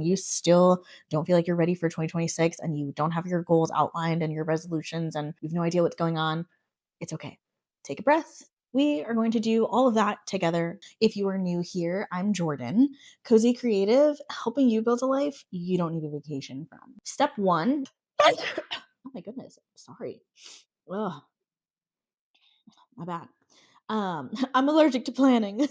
you still don't feel like you're ready for 2026 and you don't have your goals outlined and your resolutions and you have no idea what's going on, it's okay. Take a breath. We are going to do all of that together. If you are new here, I'm Jordan, cozy creative, helping you build a life you don't need a vacation from. Step one. Oh my goodness. Sorry. Ugh, my bad. I'm allergic to planning.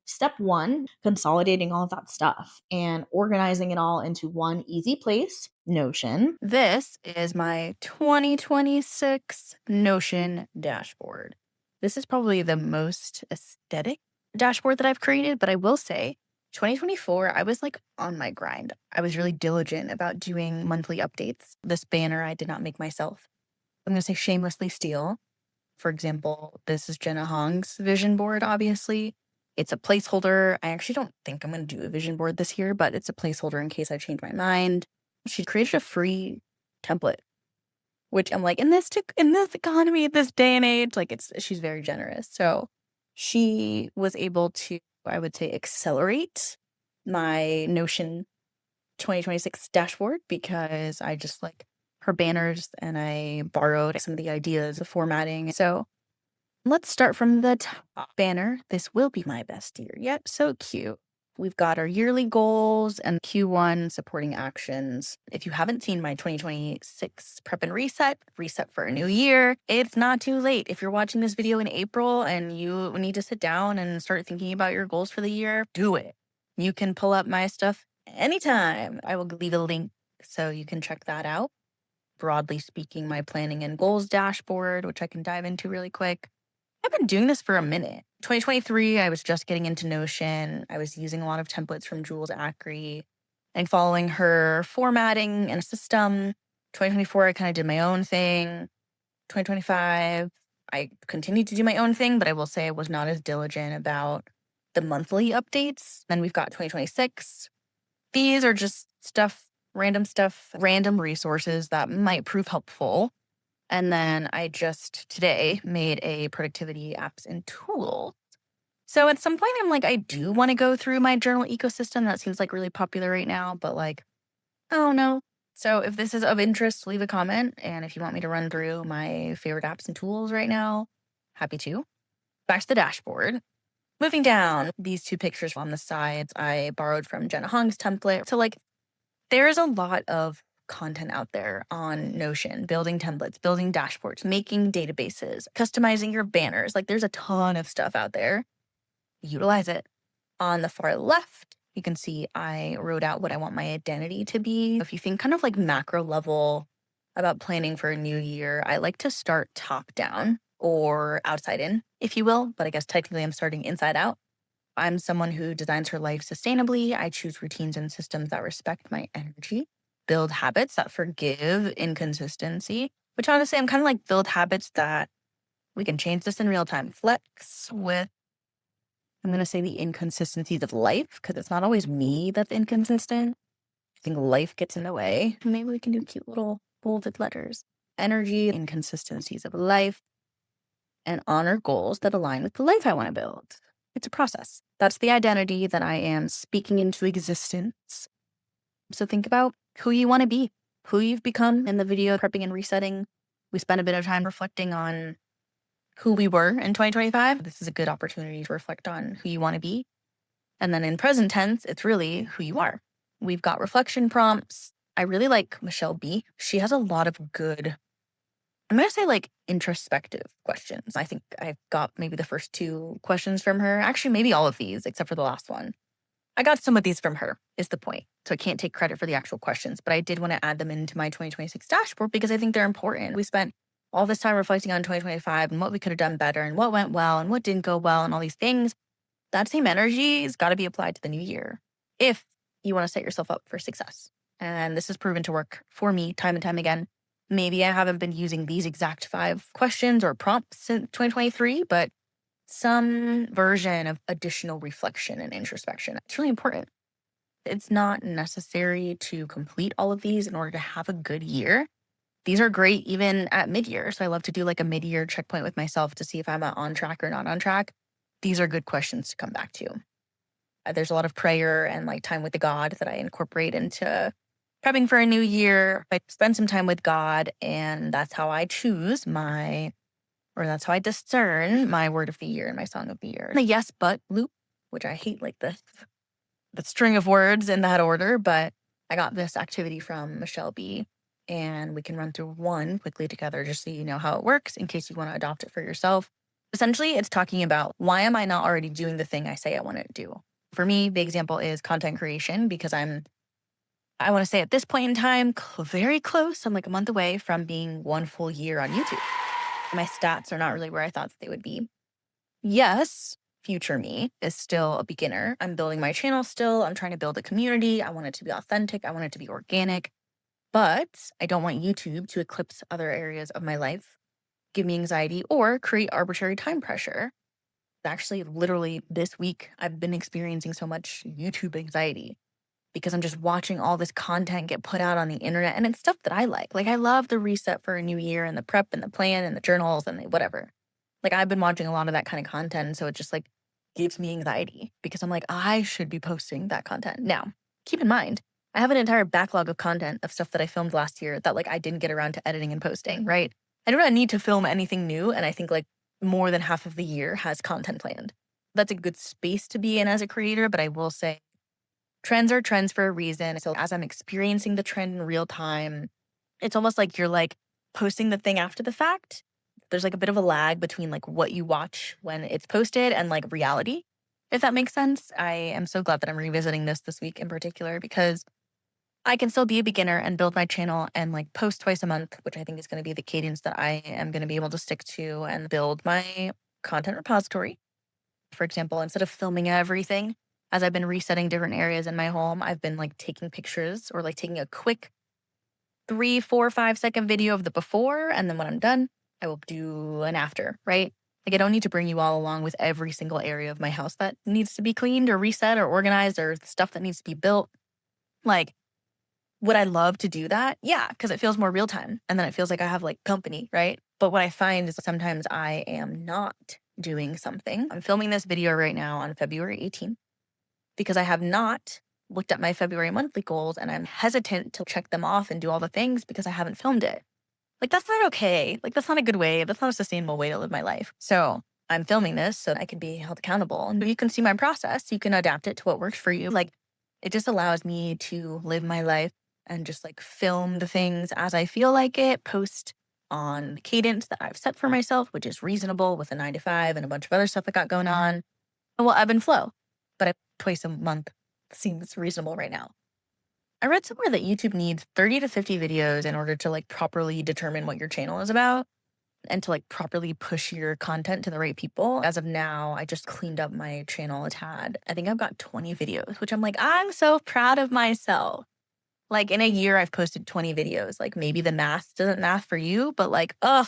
Step one, consolidating all of that stuff and organizing it all into one easy place, Notion. This is my 2026 Notion dashboard. This is probably the most aesthetic dashboard that I've created, but I will say 2024, I was like on my grind. I was really diligent about doing monthly updates. This banner I did not make myself. I'm going to say shamelessly steal. For example, this is Jenna Hong's vision board, obviously. It's a placeholder. I actually don't think I'm going to do a vision board this year, but it's a placeholder in case I change my mind. She created a free template, which I'm like, in this economy, at this day and age, like she's very generous. So she was able to, I would say, accelerate my Notion 2026 dashboard because I just like her banners and I borrowed some of the ideas of formatting. So let's start from the top banner. This will be my best year yet. So cute. We've got our yearly goals and Q1 supporting actions. If you haven't seen my 2026 prep and reset for a new year, it's not too late. If you're watching this video in April and you need to sit down and start thinking about your goals for the year, do it. You can pull up my stuff anytime. I will leave a link so you can check that out. Broadly speaking, my planning and goals dashboard, which I can dive into really quick. I've been doing this for a minute. 2023, I was just getting into Notion. I was using a lot of templates from Jules Acree and following her formatting and system. 2024, I kind of did my own thing. 2025, I continued to do my own thing, but I will say I was not as diligent about the monthly updates. Then we've got 2026. These are just random resources that might prove helpful. And then I just today made a productivity apps and tool. So at some point, I'm like, I do want to go through my journal ecosystem. That seems like really popular right now, but like, I don't know. So if this is of interest, leave a comment. And if you want me to run through my favorite apps and tools right now, happy to. Back to the dashboard. Moving down, these two pictures on the sides, I borrowed from Jenna Hong's template. So like, there's a lot of content out there on Notion, building templates, building dashboards, making databases, customizing your banners. Like there's a ton of stuff out there. Utilize it. On the far left, you can see I wrote out what I want my identity to be. If you think kind of like macro level about planning for a new year, I like to start top down or outside in, if you will. But I guess technically I'm starting inside out. I'm someone who designs her life sustainably. I choose routines and systems that respect my energy, build habits that forgive inconsistency, which honestly, I'm kind of like build habits that we can change this in real time. Flex with, I'm going to say the inconsistencies of life because it's not always me that's inconsistent. I think life gets in the way. Maybe we can do cute little bolded letters. Energy, inconsistencies of life, and honor goals that align with the life I want to build. It's a process. That's the identity that I am speaking into existence. So think about who you want to be, who you've become. In the video prepping and resetting, we spent a bit of time reflecting on who we were in 2025. This is a good opportunity to reflect on who you want to be. And then in present tense, it's really who you are. We've got reflection prompts. I really like Michelle B. She has a lot of good, I'm going to say like introspective questions. I think I've got maybe the first two questions from her. Actually, maybe all of these except for the last one. I got some of these from her is the point. So I can't take credit for the actual questions, but I did want to add them into my 2026 dashboard because I think they're important. We spent all this time reflecting on 2025 and what we could have done better and what went well and what didn't go well and all these things. That same energy has got to be applied to the new year if you want to set yourself up for success. And this has proven to work for me time and time again. Maybe I haven't been using these exact 5 questions or prompts since 2023, but some version of additional reflection and introspection. It's really important. It's not necessary to complete all of these in order to have a good year. These are great even at mid-year. So I love to do like a mid-year checkpoint with myself to see if I'm on track or not on track. These are good questions to come back to. There's a lot of prayer and like time with the God that I incorporate into prepping for a new year. I spend some time with God, and that's how I choose my, or that's how I discern my word of the year and my song of the year. The yes, but loop, which I hate like the string of words in that order, but I got this activity from Michelle B. And we can run through one quickly together just so you know how it works in case you want to adopt it for yourself. Essentially, it's talking about why am I not already doing the thing I say I want to do? For me, the example is content creation because I want to say at this point in time, very close. I'm like a month away from being 1 full year on YouTube. My stats are not really where I thought that they would be. Yes, future me is still a beginner. I'm building my channel still. I'm trying to build a community. I want it to be authentic. I want it to be organic. But I don't want YouTube to eclipse other areas of my life, give me anxiety, or create arbitrary time pressure. Actually, literally this week, I've been experiencing so much YouTube anxiety because I'm just watching all this content get put out on the internet and it's stuff that I like. Like, I love the reset for a new year and the prep and the plan and the journals and the whatever. Like, I've been watching a lot of that kind of content. So it just like gives me anxiety because I'm like, I should be posting that content. Now, keep in mind, I have an entire backlog of content of stuff that I filmed last year that like I didn't get around to editing and posting, right? I do not need to film anything new. And I think like more than half of the year has content planned. That's a good space to be in as a creator. But I will say, trends are trends for a reason. So as I'm experiencing the trend in real time, it's almost like you're like posting the thing after the fact. There's like a bit of a lag between like what you watch when it's posted and like reality, if that makes sense. I am so glad that I'm revisiting this week in particular because I can still be a beginner and build my channel and like post twice a month, which I think is going to be the cadence that I am going to be able to stick to and build my content repository. For example, instead of filming everything, as I've been resetting different areas in my home, I've been like taking pictures or like taking a quick 3, 4, 5 second video of the before. And then when I'm done, I will do an after, right? Like, I don't need to bring you all along with every single area of my house that needs to be cleaned or reset or organized or stuff that needs to be built. Like, would I love to do that? Yeah, because it feels more real time. And then it feels like I have like company, right? But what I find is sometimes I am not doing something. I'm filming this video right now on February 18th because I have not looked at my February monthly goals and I'm hesitant to check them off and do all the things because I haven't filmed it. Like, that's not okay. Like, that's not a good way. That's not a sustainable way to live my life. So I'm filming this so that I can be held accountable. And you can see my process. You can adapt it to what works for you. Like, it just allows me to live my life and just like film the things as I feel like it, post on the cadence that I've set for myself, which is reasonable with a 9 to 5 and a bunch of other stuff I got going on. And we'll ebb and flow. But twice a month seems reasonable right now. I read somewhere that YouTube needs 30 to 50 videos in order to like properly determine what your channel is about and to like properly push your content to the right people. As of now, I just cleaned up my channel a tad. I think I've got 20 videos, which I'm like, I'm so proud of myself. Like, in a year, I've posted 20 videos. Like, maybe the math doesn't math for you, but like, ugh,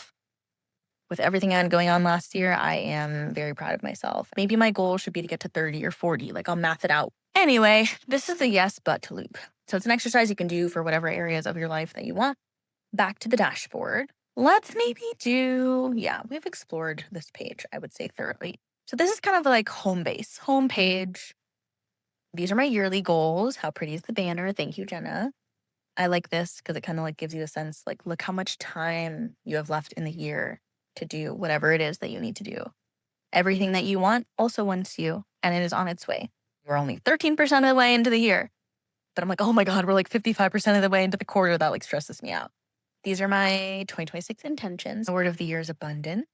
with everything I had going on last year, I am very proud of myself. Maybe my goal should be to get to 30 or 40. Like, I'll math it out. Anyway, this is the yes, but loop. So it's an exercise you can do for whatever areas of your life that you want. Back to the dashboard. Let's maybe do, yeah, we've explored this page, I would say, thoroughly. So this is kind of like home base, home page. These are my yearly goals. How pretty is the banner? Thank you, Jenna. I like this because it kind of like gives you a sense, like, look how much time you have left in the year to do whatever it is that you need to do. Everything that you want also wants you, and it is on its way. We're only 13% of the way into the year. But I'm like, oh my God, we're like 55% of the way into the quarter. That like stresses me out. These are my 2026 intentions. The word of the year is abundance.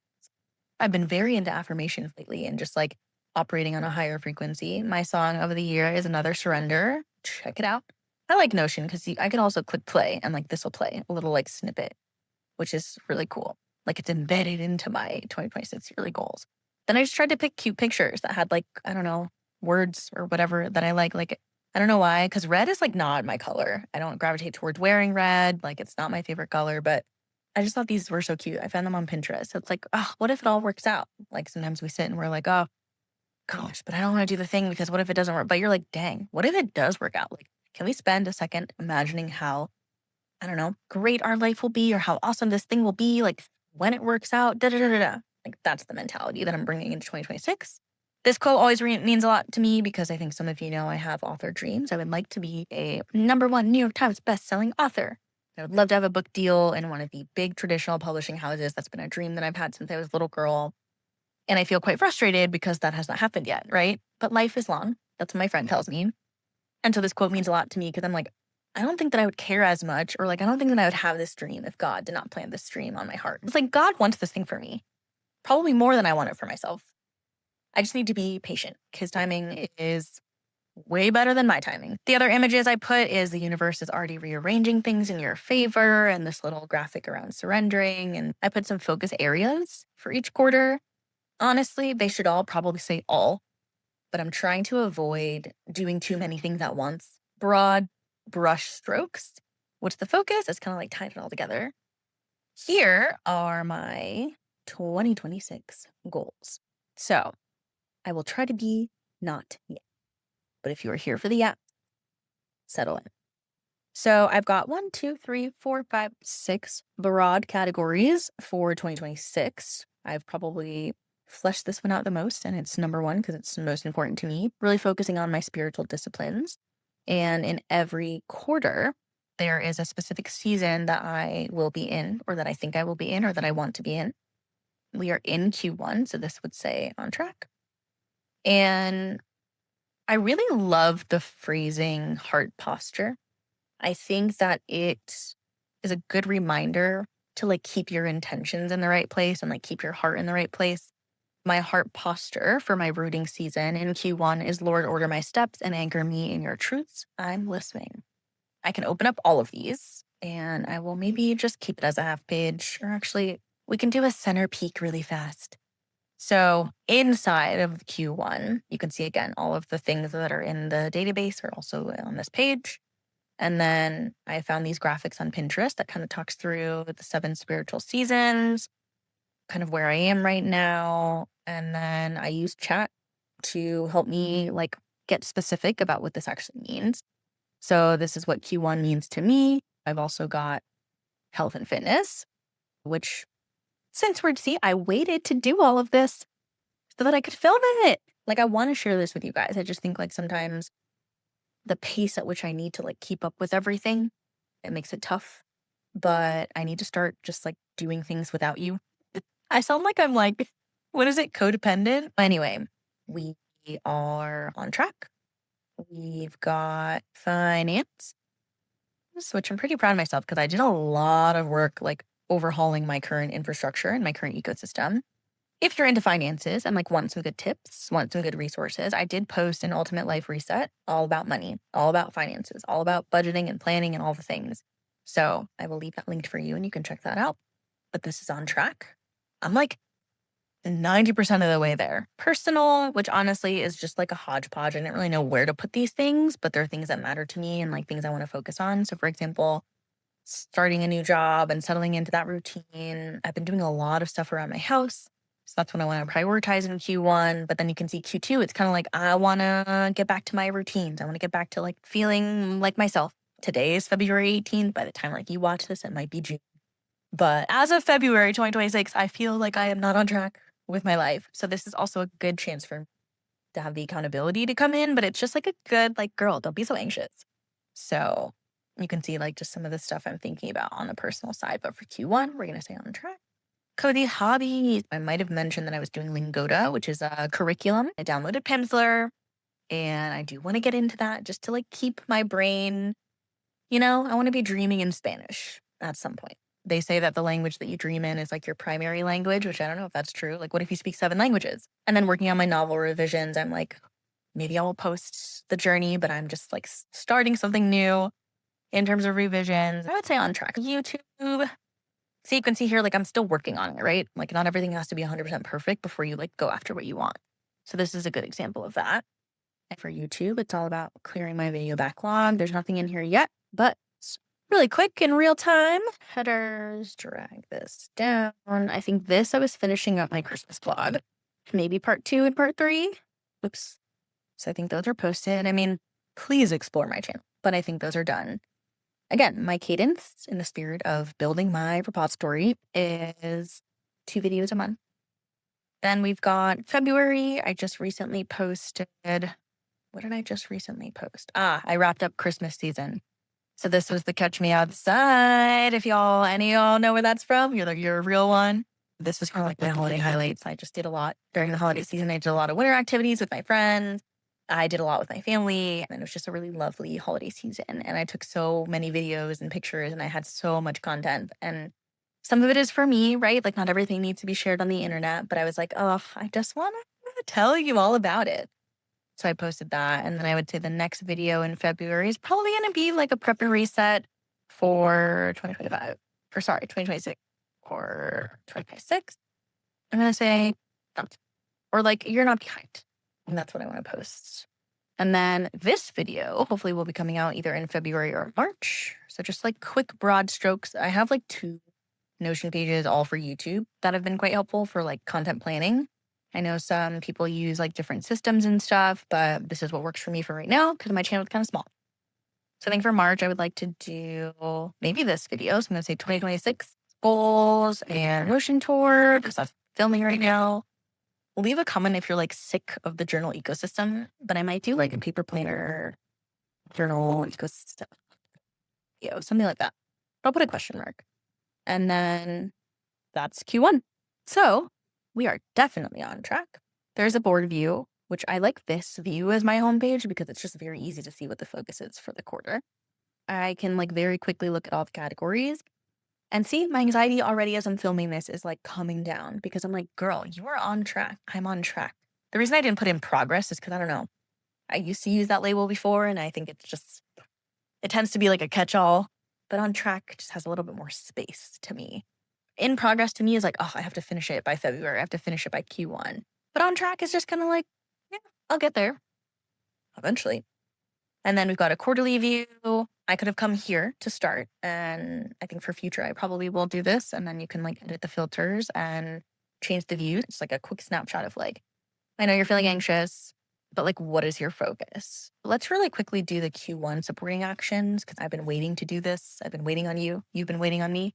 I've been very into affirmations lately and just like operating on a higher frequency. My song of the year is Another Surrender. Check it out. I like Notion because I can also click play and like this will play a little like snippet, which is really cool. Like, it's embedded into my 2026 yearly goals. Then I just tried to pick cute pictures that had like, I don't know, words or whatever that I like. Like, I don't know why, because red is like not my color. I don't gravitate towards wearing red. Like, it's not my favorite color, but I just thought these were so cute. I found them on Pinterest. So it's like, oh, what if it all works out? Like, sometimes we sit and we're like, oh gosh, but I don't want to do the thing because what if it doesn't work? But you're like, dang, what if it does work out? Like, can we spend a second imagining how, I don't know, great our life will be or how awesome this thing will be, like when it works out, da da da da da. Like, that's the mentality that I'm bringing into 2026. This quote always means a lot to me because I think some of you know I have author dreams. I would like to be a #1 New York Times bestselling author. I would love to have a book deal in one of the big traditional publishing houses. That's been a dream that I've had since I was a little girl. And I feel quite frustrated because that has not happened yet, right? But life is long. That's what my friend tells me. And so this quote means a lot to me because I'm like, I don't think that I would care as much, or like, I don't think that I would have this dream if God did not plant this dream on my heart. It's like God wants this thing for me, probably more than I want it for myself. I just need to be patient. His timing is way better than my timing. The other images I put is the universe is already rearranging things in your favor, and this little graphic around surrendering. And I put some focus areas for each quarter. Honestly, they should all probably say all, but I'm trying to avoid doing too many things at once. Broad brush strokes. What's the focus? It's kind of like tying it all together. Here are my 2026 goals. So I will try to be not yet. But if you are here for the app, settle in. So I've got 1, 2, 3, 4, 5, 6 broad categories for 2026. I've probably fleshed this one out the most, and it's #1 because it's the most important to me, really focusing on my spiritual disciplines. And in every quarter, there is a specific season that I will be in, or that I think I will be in, or that I want to be in. We are in Q1, so this would say on track. And I really love the phrasing heart posture. I think that it is a good reminder to like keep your intentions in the right place and like keep your heart in the right place. My heart posture for my rooting season in Q1 is Lord, order my steps and anchor me in your truths. I'm listening. I can open up all of these and I will maybe just keep it as a half page, or actually, we can do a center peek really fast. So inside of Q1, you can see again all of the things that are in the database are also on this page. And then I found these graphics on Pinterest that kind of talks through the 7 spiritual seasons, kind of where I am right now. And then I use chat to help me like get specific about what this actually means. So this is what Q1 means to me. I've also got health and fitness, which since we're see, I waited to do all of this so that I could film it. Like I want to share this with you guys. I just think like sometimes the pace at which I need to like keep up with everything, it makes it tough. But I need to start just like doing things without you. I sound like I'm like, what is it, codependent? Anyway, we are on track. We've got finance, which I'm pretty proud of myself because I did a lot of work like overhauling my current infrastructure and my current ecosystem. If you're into finances and like want some good tips, want some good resources, I did post an Ultimate Life Reset all about money, all about finances, all about budgeting and planning and all the things. So I will leave that linked for you and you can check that out. But this is on track. I'm like 90% of the way there. Personal, which honestly is just like a hodgepodge. I didn't really know where to put these things, but they're things that matter to me and like things I want to focus on. So, for example, starting a new job and settling into that routine. I've been doing a lot of stuff around my house. So that's what I want to prioritize in Q1. But then you can see Q2, it's kind of like I want to get back to my routines. I want to get back to like feeling like myself. Today is February 18th. By the time like you watch this, it might be June. But as of February 2026, I feel like I am not on track with my life. So this is also a good chance for me to have the accountability to come in, but it's just like a good, like, girl, don't be so anxious. So you can see like just some of the stuff I'm thinking about on the personal side. But for Q1, we're going to stay on track. Cody hobbies. I might have mentioned that I was doing Lingoda, which is a curriculum. I downloaded Pimsleur and I do want to get into that just to like keep my brain, I want to be dreaming in Spanish at some point. They say that the language that you dream in is like your primary language, which I don't know if that's true. Like, what if you speak 7 languages? And then working on my novel revisions, I'm like, maybe I will post the journey, but I'm just like starting something new in terms of revisions. I would say on track. YouTube. So you can see here, like I'm still working on it, right? Like not everything has to be 100% perfect before you like go after what you want. So this is a good example of that. And for YouTube, it's all about clearing my video backlog. There's nothing in here yet, but really quick in real time. Headers, drag this down. I think this, I was finishing up my Christmas vlog. Maybe part 2 and part 3. Oops. So I think those are posted. I mean, please explore my channel, but I think those are done. Again, my cadence in the spirit of building my repository is 2 videos a month. Then we've got February. I just recently posted. What did I just recently post? I wrapped up Christmas season. So this was the Catch Me Outside. If any of y'all know where that's from, you're a real one. This was kind of like my holiday highlights. I just did a lot during the holiday season. I did a lot of winter activities with my friends. I did a lot with my family, and it was just a really lovely holiday season. And I took so many videos and pictures, and I had so much content. And some of it is for me, right? Like, not everything needs to be shared on the internet. But I was like, oh, I just want to tell you all about it. So I posted that. And then I would say the next video in February is probably going to be like a prep and reset for 2025, 2026 or 2026. I'm going to say, not, or like, you're not behind. And that's what I want to post. And then this video hopefully will be coming out either in February or March. So just like quick broad strokes. I have like 2 Notion pages all for YouTube that have been quite helpful for like content planning. I know some people use like different systems and stuff, but this is what works for me for right now because my channel is kind of small. So I think for March, I would like to do maybe this video. So I'm going to say 2026 goals and Notion tour because that's filming right now. Leave a comment if you're like sick of the journal ecosystem, but I might do like a paper planner journal ecosystem video, something like that. I'll put a question mark. And then that's Q1. So we are definitely on track. There's a board view, which I like this view as my homepage because it's just very easy to see what the focus is for the quarter. I can like very quickly look at all the categories and see my anxiety already as I'm filming this is like coming down because I'm like, girl, you are on track. I'm on track. The reason I didn't put in progress is because I don't know. I used to use that label before and I think it tends to be like a catch all, but on track just has a little bit more space to me. In progress to me is like, oh, I have to finish it by February. I have to finish it by Q1. But on track is just kind of like, yeah, I'll get there eventually. And then we've got a quarterly view. I could have come here to start. And I think for future, I probably will do this. And then you can like edit the filters and change the view. It's like a quick snapshot of like, I know you're feeling anxious, but like, what is your focus? Let's really quickly do the Q1 supporting actions because I've been waiting to do this. I've been waiting on you. You've been waiting on me.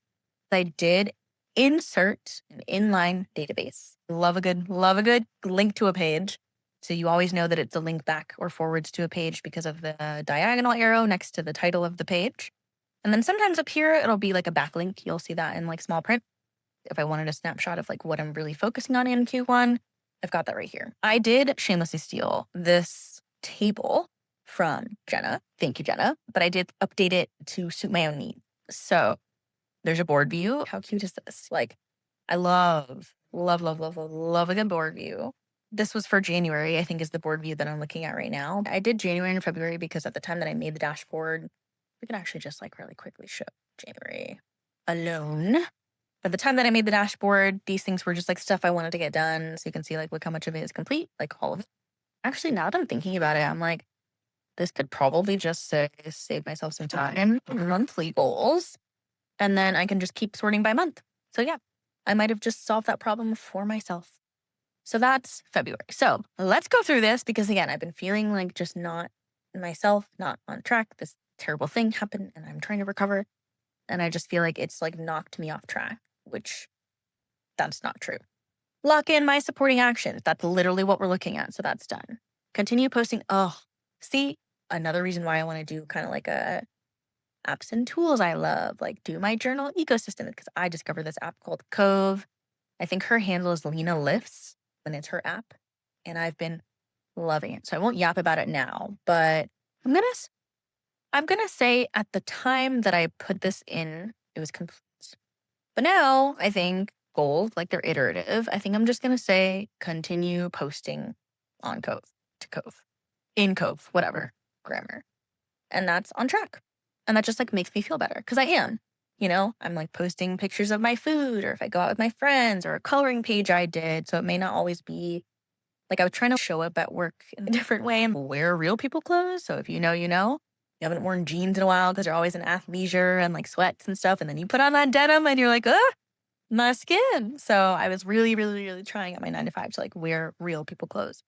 I did insert an inline database. Love a good link to a page. So you always know that it's a link back or forwards to a page because of the diagonal arrow next to the title of the page. And then sometimes up here, it'll be like a backlink. You'll see that in like small print. If I wanted a snapshot of like what I'm really focusing on in Q1, I've got that right here. I did shamelessly steal this table from Jenna. Thank you, Jenna. But I did update it to suit my own needs. So there's a board view. How cute is this? Like, I love a good board view. This was for January, I think is the board view that I'm looking at right now. I did January and February because at the time that I made the dashboard, we can actually just like really quickly show January alone. By the time that I made the dashboard, these things were just like stuff I wanted to get done. So you can see like how much of it is complete, like all of it. Actually, now that I'm thinking about it, I'm like, this could probably just say save myself some time. Monthly goals. And then I can just keep sorting by month. So yeah, I might have just solved that problem for myself. So that's February. So let's go through this because again, I've been feeling like just not myself, not on track. This terrible thing happened and I'm trying to recover. And I just feel like it's like knocked me off track, which that's not true. Lock in my supporting actions. That's literally what we're looking at. So that's done. Continue posting. Oh, see, another reason why I want to do kind of like a apps and tools I love, like do my journal ecosystem because I discovered this app called Cove. I think her handle is Lena Lifts when it's her app. And I've been loving it. So I won't yap about it now, but I'm gonna say at the time that I put this in, it was complete. But now I think goals, like they're iterative. I think I'm just gonna say continue posting on Cove to Cove. In Cove, whatever. Grammar. And that's on track. And that just like makes me feel better because I am. I'm like posting pictures of my food or if I go out with my friends or a coloring page I did. So it may not always be like I was trying to show up at work in a different way and wear real people clothes. So if you know, you know. You haven't worn jeans in a while because you're always in athleisure and like sweats and stuff. And then you put on that denim and you're like, my skin. So I was really, really, really trying at my 9 to 5 to like wear real people clothes.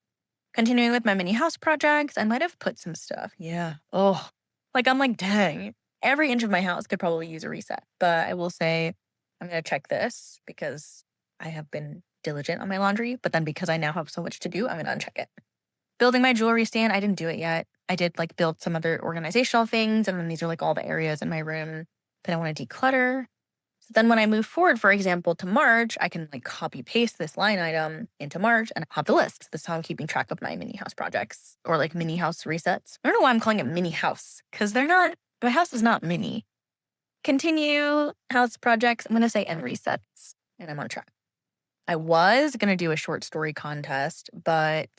Continuing with my mini house projects, I might have put some stuff. Yeah. Oh, like I'm like, dang, every inch of my house could probably use a reset. But I will say, I'm going to check this because I have been diligent on my laundry, but then because I now have so much to do, I'm gonna uncheck it. Building my jewelry stand, I didn't do it yet. I did like build some other organizational things, and then these are like all the areas in my room that I want to declutter. So then when I move forward, for example, to March, I can like copy paste this line item into March and have the list. This is how I'm keeping track of my mini house projects or like mini house resets. I don't know why I'm calling it mini house because they're not, my house is not mini. Continue house projects. I'm going to say and resets, and I'm on track. I was going to do a short story contest, but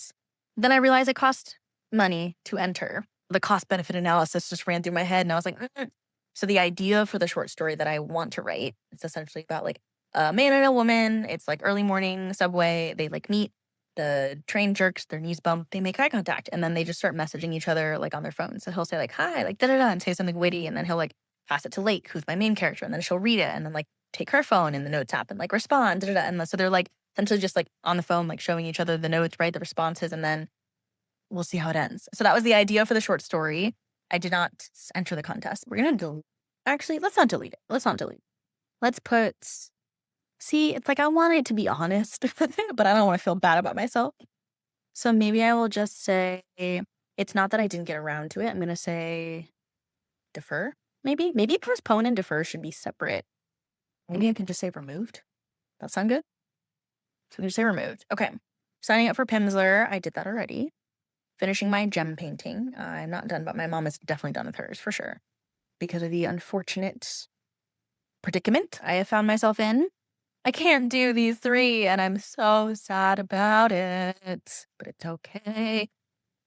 then I realized it cost money to enter. The cost benefit analysis just ran through my head and I was like, mm. So the idea for the short story that I want to write, it's essentially about like a man and a woman. It's like early morning subway. They like meet, the train jerks, their knees bump, they make eye contact, and then they just start messaging each other like on their phones. So he'll say like, hi, like da da da, and say something witty. And then he'll like pass it to Lake, who's my main character. And then she'll read it and then like take her phone in the notes app and like respond. Da, da, da. And so they're like essentially just like on the phone, like showing each other the notes, right? The responses, and then we'll see how it ends. So that was the idea for the short story. I did not enter the contest. We're going to delete. Actually, let's not delete it. Let's not delete. Let's put, see, it's like I want it to be honest, but I don't want to feel bad about myself. So maybe I will just say, it's not that I didn't get around to it. I'm going to say defer. Maybe postpone and defer should be separate. Maybe I can just say removed. That sound good? So we can just say removed. Okay. Signing up for Pimsleur. I did that already. Finishing my gem painting. I'm not done, but my mom is definitely done with hers for sure. Because of the unfortunate predicament I have found myself in. I can't do these 3, and I'm so sad about it. But it's okay.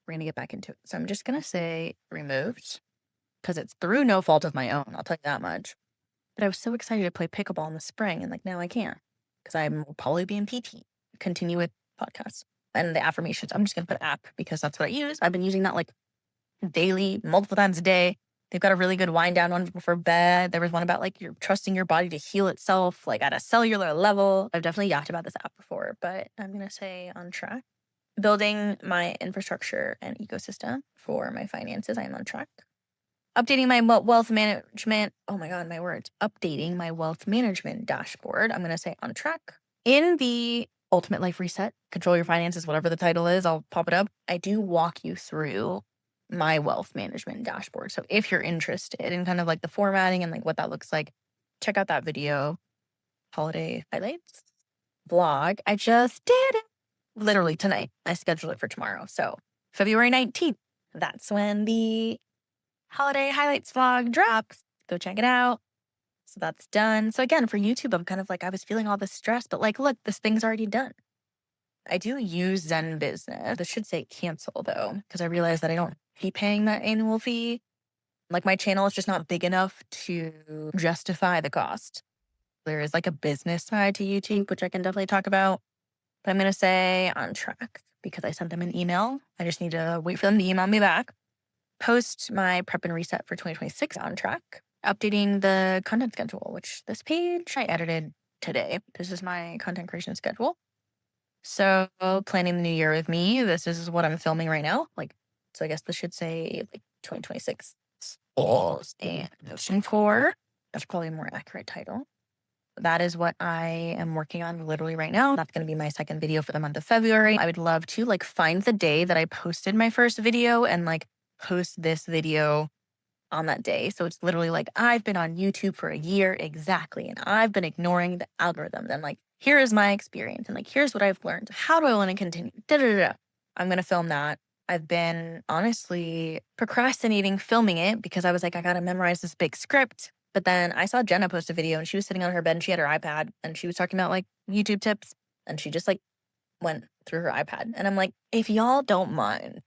We're going to get back into it. So I'm just going to say removed. Because it's through no fault of my own. I'll tell you that much. But I was so excited to play pickleball in the spring, and like now I can't. Because I'm probably be in PT. Continue with podcasts. And the affirmations, I'm just going to put app because that's what I use. I've been using that like daily, multiple times a day. They've got a really good wind down one before bed. There was one about like you're trusting your body to heal itself, like at a cellular level. I've definitely yacked about this app before, but I'm going to say on track. Building my infrastructure and ecosystem for my finances, I am on track. Updating my wealth management. Oh my God, my words. Updating my wealth management dashboard. I'm going to say on track. In the Ultimate Life Reset, Control Your Finances, whatever the title is, I'll pop it up. I do walk you through my wealth management dashboard. So if you're interested in kind of like the formatting and like what that looks like, check out that video. Holiday highlights vlog. I just did it literally tonight. I scheduled it for tomorrow. So February 19th, that's when the holiday highlights vlog drops. Go check it out. So that's done. So again, for YouTube, I'm kind of like, I was feeling all this stress, but like, look, this thing's already done. I do use Zen Business. This should say cancel though, because I realized that I don't be paying that annual fee. Like my channel is just not big enough to justify the cost. There is like a business side to YouTube, which I can definitely talk about. But I'm going to say on track because I sent them an email. I just need to wait for them to email me back. Post my prep and reset for 2026 on track. Updating the content schedule, which this page I edited today. This is my content creation schedule. So planning the new year with me. This is what I'm filming right now. Like, so I guess this should say like 2026 goals and Notion core. That's probably a more accurate title. That is what I am working on literally right now. That's going to be my second video for the month of February. I would love to like find the day that I posted my first video and like post this video on that day. So it's literally like, I've been on YouTube for a year exactly, and I've been ignoring the algorithms. And like, here is my experience. And like, here's what I've learned. How do I want to continue? Da, da, da, da. I'm going to film that. I've been honestly procrastinating filming it because I was like, I got to memorize this big script. But then I saw Jenna post a video and she was sitting on her bed and she had her iPad and she was talking about like YouTube tips. And she just like went through her iPad. And I'm like, if y'all don't mind,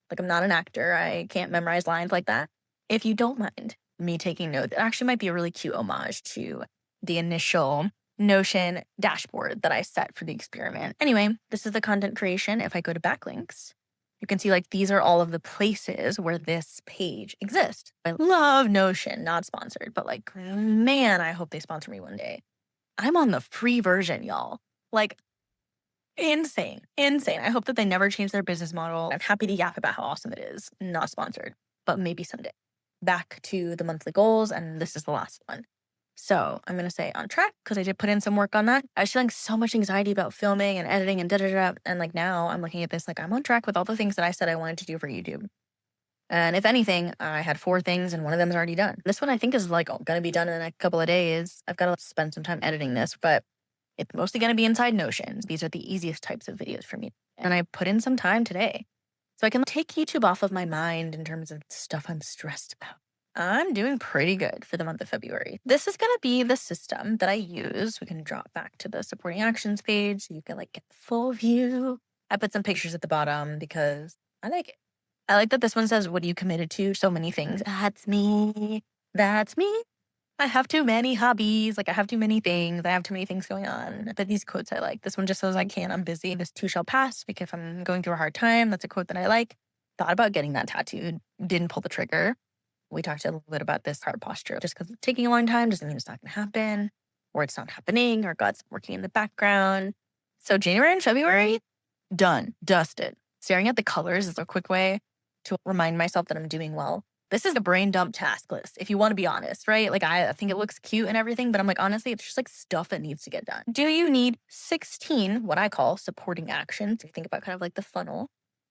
like I'm not an actor. I can't memorize lines like that. If you don't mind me taking notes, it actually might be a really cute homage to the initial Notion dashboard that I set for the experiment. Anyway, this is the content creation. If I go to backlinks, you can see like these are all of the places where this page exists. I love Notion, not sponsored, but like, man, I hope they sponsor me one day. I'm on the free version, y'all. Like, insane, insane. I hope that they never change their business model. I'm happy to yap about how awesome it is. Not sponsored, but maybe someday. Back to the monthly goals, and this is the last one. So I'm going to say on track because I did put in some work on that. I was feeling so much anxiety about filming and editing and da da da. And like now I'm looking at this like I'm on track with all the things that I said I wanted to do for YouTube. And if anything, I had 4 things and one of them is already done. This one I think is like going to be done in the next couple of days. I've got to spend some time editing this, but it's mostly going to be inside Notion. These are the easiest types of videos for me. And I put in some time today so I can take YouTube off of my mind in terms of stuff I'm stressed about. I'm doing pretty good for the month of February. This is going to be the system that I use. We can drop back to the supporting actions page so you can like get the full view. I put some pictures at the bottom because I like it. I like that this one says, "What are you committed to?" So many things. That's me. That's me. I have too many hobbies. Like I have too many things. I have too many things going on. But these quotes I like. This one just says, "I can't. I'm busy. This too shall pass." Because if I'm going through a hard time, that's a quote that I like. Thought about getting that tattooed. Didn't pull the trigger. We talked a little bit about this hard posture. Just because it's taking a long time doesn't mean it's not going to happen, or it's not happening, or God's working in the background. So January and February, done, dusted. Staring at the colors is a quick way to remind myself that I'm doing well. This is a brain dump task list, if you want to be honest, right? Like, I think it looks cute and everything, but I'm like, honestly, it's just like stuff that needs to get done. Do you need 16, what I call supporting actions? If you think about kind of like the funnel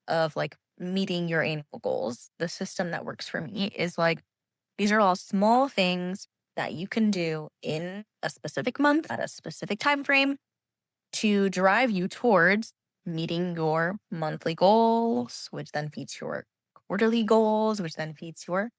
of like meeting your annual goals, the system that works for me is like, these are all small things that you can do in a specific month at a specific time frame to drive you towards meeting your monthly goals, which then feeds your quarterly goals, which then feeds your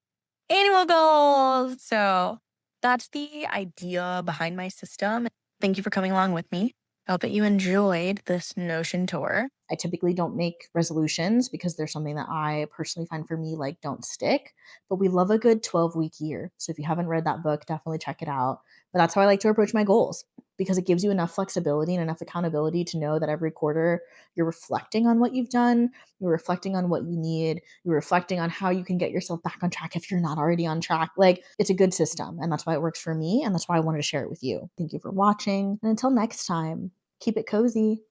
annual goals. So that's the idea behind my system. Thank you for coming along with me. I hope that you enjoyed this Notion tour. I typically don't make resolutions because they're something that I personally find for me like don't stick, but we love a good 12-week year. So if you haven't read that book, definitely check it out. But that's how I like to approach my goals because it gives you enough flexibility and enough accountability to know that every quarter you're reflecting on what you've done, you're reflecting on what you need, you're reflecting on how you can get yourself back on track if you're not already on track. Like it's a good system and that's why it works for me and that's why I wanted to share it with you. Thank you for watching and until next time, keep it cozy.